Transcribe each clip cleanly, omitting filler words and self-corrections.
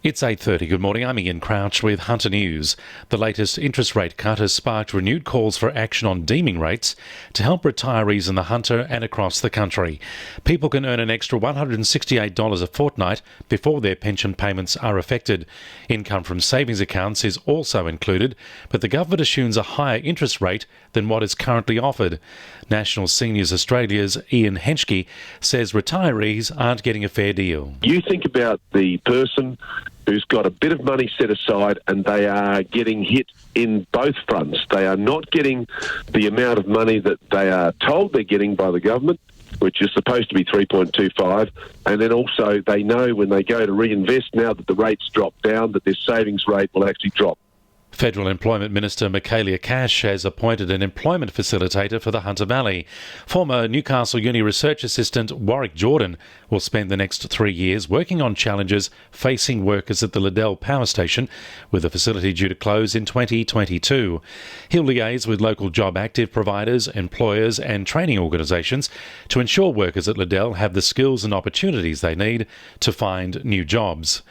It's 8:30. Good morning. I'm Ian Crouch with Hunter News. The latest interest rate cut has sparked renewed calls for action on deeming rates to help retirees in the Hunter and across the country. People can earn an extra $168 a fortnight before their pension payments are affected. Income from savings accounts is also included, but the government assumes a higher interest rate than what is currently offered. National Seniors Australia's Ian Henschke says retirees aren't getting a fair deal. You think about the person who's got a bit of money set aside and they are getting hit in both fronts. They are not getting the amount of money that they are told they're getting by the government, which is supposed to be 3.25, and then also they know when they go to reinvest, now that the rates drop down, that their savings rate will actually drop. Federal Employment Minister Michaelia Cash has appointed an employment facilitator for the Hunter Valley. Former Newcastle Uni Research Assistant Warwick Jordan will spend the next 3 years working on challenges facing workers at the Liddell Power Station, with the facility due to close in 2022. He'll liaise with local job active providers, employers and training organisations to ensure workers at Liddell have the skills and opportunities they need to find new jobs.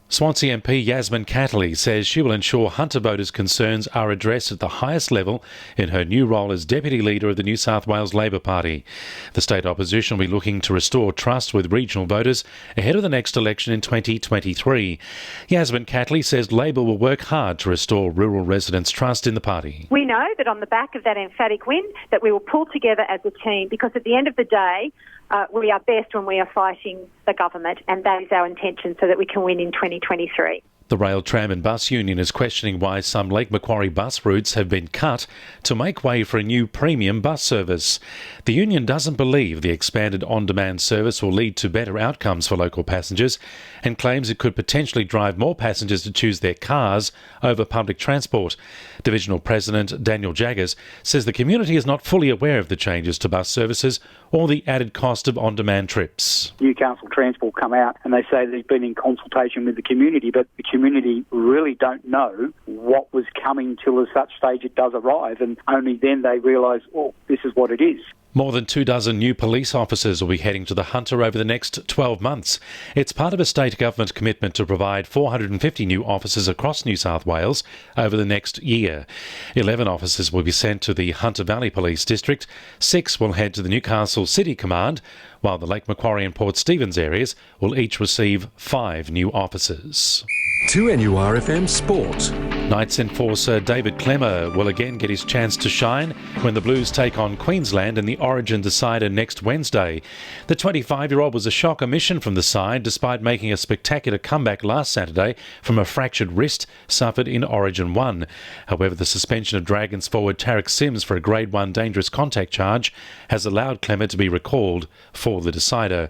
Swansea MP Yasmin Catley says she will ensure Hunter voters' concerns are addressed at the highest level in her new role as Deputy Leader of the New South Wales Labor Party. The state opposition will be looking to restore trust with regional voters ahead of the next election in 2023. Yasmin Catley says Labor will work hard to restore rural residents' trust in the party. We know that on the back of that emphatic win that we will pull together as a team, because at the end of the day, we are best when we are fighting the government, and that is our intention, so that we can win in 2023. The Rail, Tram and Bus Union is questioning why some Lake Macquarie bus routes have been cut to make way for a new premium bus service. The union doesn't believe the expanded on-demand service will lead to better outcomes for local passengers and claims it could potentially drive more passengers to choose their cars over public transport. Divisional President Daniel Jaggers says the community is not fully aware of the changes to bus services or the added cost of on-demand trips. Newcastle Transport come out and they say they've been in consultation with the community, but the community really don't know what was coming till at such stage it does arrive, and only then they realise, oh, this is what it is. More than 24 new police officers will be heading to the Hunter over the next 12 months. It's part of a state government commitment to provide 450 new officers across New South Wales over the next year. 11 officers will be sent to the Hunter Valley Police District, 6 will head to the Newcastle City Command, while the Lake Macquarie and Port Stephens areas will each receive 5 new officers. 2NURFM Sport. Knights enforcer David Klemmer will again get his chance to shine when the Blues take on Queensland in the Origin decider next Wednesday. The 25-year-old was a shock omission from the side despite making a spectacular comeback last Saturday from a fractured wrist suffered in Origin 1. However, the suspension of Dragons forward Tarek Sims for a Grade 1 dangerous contact charge has allowed Klemmer to be recalled for the decider.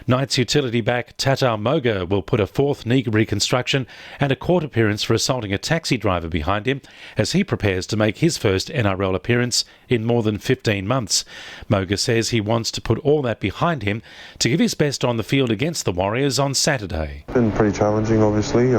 Knights utility back Tata Moga will put a 4th knee reconstruction and a court appearance for assaulting a taxi driver behind him as he prepares to make his first NRL appearance in more than 15 months. Moga says he wants to put all that behind him to give his best on the field against the Warriors on Saturday. It's been pretty challenging, obviously.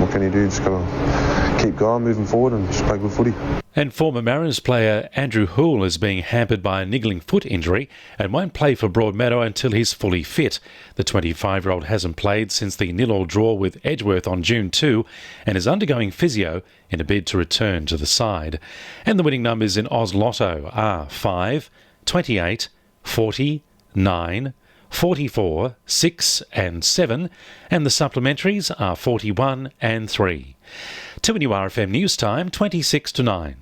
What can you do? Just got to keep going, moving forward and just play good footy. And former Mariners player Andrew Houle is being hampered by a niggling foot injury and won't play for Broadmeadow until he's fully fit. The 25-year-old hasn't played since the 0-0 draw with Edgeworth on June 2 and is undergoing physio in a bid to return to the side. And the winning numbers in Oz Lotto are 5, 28, 40, 9, 44, 6 and 7, and the supplementaries are 41 and 3. 2NURFM News Time, 26 to 9.